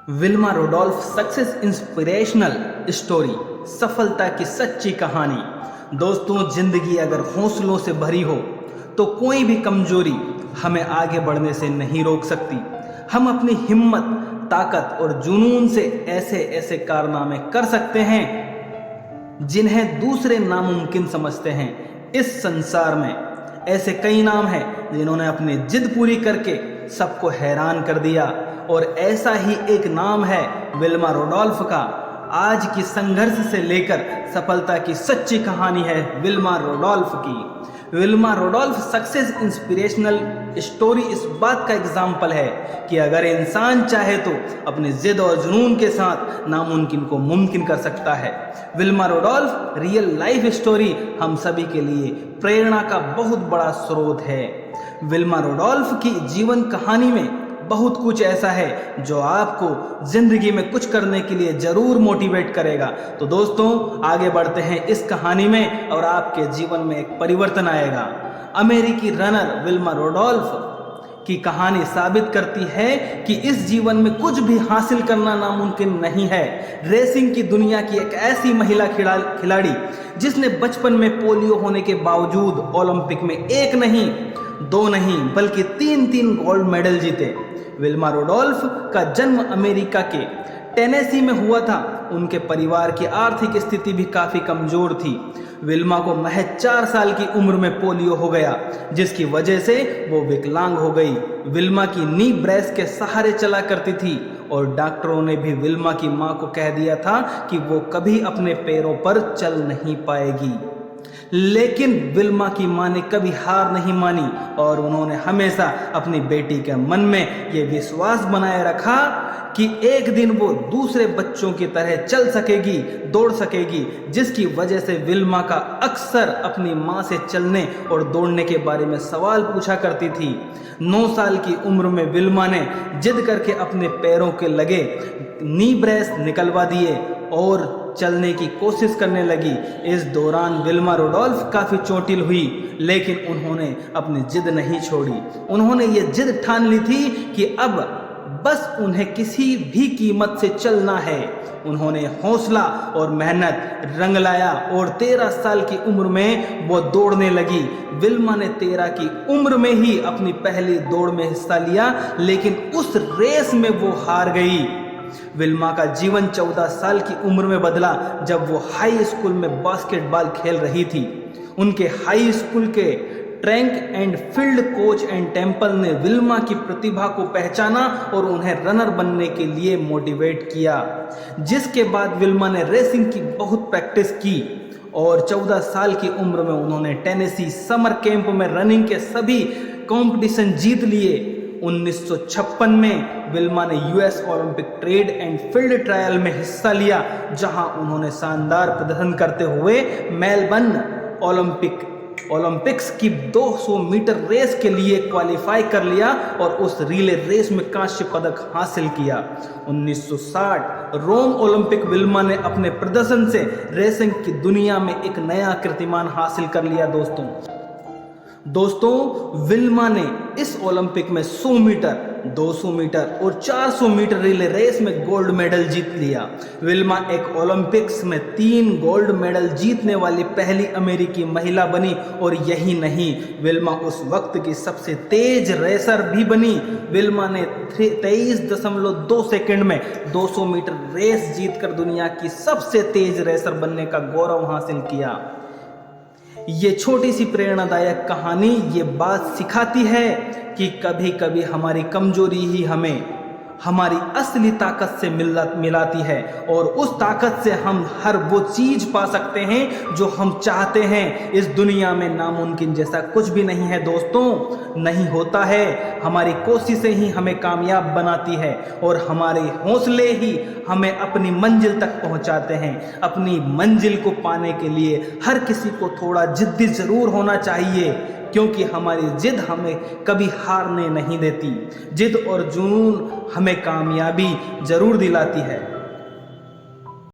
Wilma रोडोल्फ success inspirational story, सफलता की सच्ची कहानी। दोस्तों, जिंदगी अगर हौसलों से भरी हो तो कोई भी कमजोरी हमें आगे बढ़ने से नहीं रोक सकती। हम अपनी हिम्मत, ताकत और जुनून से ऐसे ऐसे कारनामे कर सकते हैं जिन्हें दूसरे नामुमकिन समझते हैं। इस संसार में ऐसे कई नाम हैं जिन्होंने अपनी जिद पूरी करके सबको हैरान कर दिया, और ऐसा ही एक नाम है विल्मा रोडोल्फ का। आज की संघर्ष से लेकर सफलता की सच्ची कहानी है विल्मा रोडोल्फ की। विल्मा रोडोल्फ सक्सेस इंस्पिरेशनल स्टोरी इस बात का एग्जाम्पल है कि अगर इंसान चाहे तो अपनी जिद और जुनून के साथ नामुमकिन को मुमकिन कर सकता है। विल्मा रोडोल्फ रियल लाइफ स्टोरी हम सभी के लिए प्रेरणा का बहुत बड़ा स्रोत है। विल्मा रोडोल्फ की जीवन कहानी में बहुत कुछ ऐसा है जो आपको जिंदगी में कुछ करने के लिए जरूर मोटिवेट करेगा। तो दोस्तों, आगे बढ़ते हैं इस कहानी में और आपके जीवन में एक परिवर्तन आएगा। अमेरिकी रनर विल्मा रोडोल्फ की कहानी साबित करती है कि इस जीवन में कुछ भी हासिल करना नामुमकिन नहीं है। रेसिंग की दुनिया की एक ऐसी महिला खिलाड़ी जिसने बचपन में पोलियो होने के बावजूद ओलंपिक में एक नहीं, दो नहीं, बल्कि तीन गोल्ड मेडल जीते। विल्मा रोडोल्फ का जन्म अमेरिका के टेनेसी में हुआ था। उनके परिवार की आर्थिक स्थिति भी काफी कमजोर थी। विल्मा को महज 4 साल की उम्र में पोलियो हो गया, जिसकी वजह से वो विकलांग हो गई। विल्मा की नी ब्रेस के सहारे चला करती थी और डॉक्टरों ने भी विल्मा की मां को कह दिया था कि वो कभी अपने पैरों पर चल नहीं पाएगी। लेकिन विल्मा की मां ने कभी हार नहीं मानी और उन्होंने हमेशा अपनी बेटी के मन में ये विश्वास बनाए रखा कि एक दिन वो दूसरे बच्चों की तरह चल सकेगी, दौड़ सकेगी, जिसकी वजह से विल्मा का अक्सर अपनी मां से चलने और दौड़ने के बारे में सवाल पूछा करती थी। 9 साल की उम्र में विल्मा ने जिद करके अपने पैरों के लगे नी ब्रेस निकलवा दिए और चलने की कोशिश करने लगी। इस दौरान विल्मा रोडोल्फ काफी चोटिल हुई, लेकिन उन्होंने अपनी जिद नहीं छोड़ी। उन्होंने ये जिद ठान ली थी कि अब बस उन्हें किसी भी कीमत से चलना है। उन्होंने हौसला और मेहनत रंग लाया और 13 साल की उम्र में वो दौड़ने लगी। विल्मा ने 13 की उम्र में ही अपनी पहली दौड़ में हिस्सा लिया, लेकिन उस रेस में वो हार गई। विल्मा का जीवन 14 साल की उम्र में बदला जब वो हाई स्कूल में बास्केटबॉल खेल रही थी। उनके हाई स्कूल के track and field coach and temple ने विल्मा की प्रतिभा को पहचाना और उन्हें रनर बनने के लिए मोटिवेट किया। जिसके बाद विल्मा ने रेसिंग की बहुत प्रैक्टिस की और 14 साल की उम्र में उन्होंने टेनेसी समर कैंप में रनिंग के सभी कंपटीशन जीत लिए। 1956 में विल्मा ने US Olympic trade and field trial में हिस्सा लिया, जहां उन्होंने शानदार प्रदर्शन करते हुए मेलबर्न ओलंपिक्स की 200 मीटर रेस के लिए क्वालिफाई कर लिया और उस रिले रेस में कांस्य पदक हासिल किया। 1960 रोम ओलंपिक विल्मा ने अपने प्रदर्शन से रेसिंग की दुनिया में एक नया कीर्तिमान हासिल कर लिया। दोस्तों, विल्मा ने इस ओलंपिक में 100 मीटर, 200 मीटर और 400 मीटर रिले रेस में गोल्ड मेडल जीत लिया। विल्मा एक ओलंपिक्स में 3 गोल्ड मेडल जीतने वाली पहली अमेरिकी महिला बनी और यही नहीं, विल्मा उस वक्त की सबसे तेज रेसर भी बनी। विल्मा ने 23.2 सेकंड में 200 मीटर रेस जीतकर दुनिया की सबसे तेज रेसर बनने का गौरव हासिल किया। ये छोटी सी प्रेरणादायक कहानी ये बात सिखाती है कि कभी कभी हमारी कमजोरी ही हमें हमारी असली ताकत से मिलाती है और उस ताकत से हम हर वो चीज पा सकते हैं जो हम चाहते हैं। इस दुनिया में नामुमकिन जैसा कुछ भी नहीं है दोस्तों, नहीं होता है। हमारी कोशिशें ही हमें कामयाब बनाती है और हमारे हौसले ही हमें अपनी मंजिल तक पहुंचाते हैं। अपनी मंजिल को पाने के लिए हर किसी को थोड़ा जिद्दी जरूर होना चाहिए, क्योंकि हमारी जिद हमें कभी हारने नहीं देती। जिद और जुनून हमें कामयाबी जरूर दिलाती है।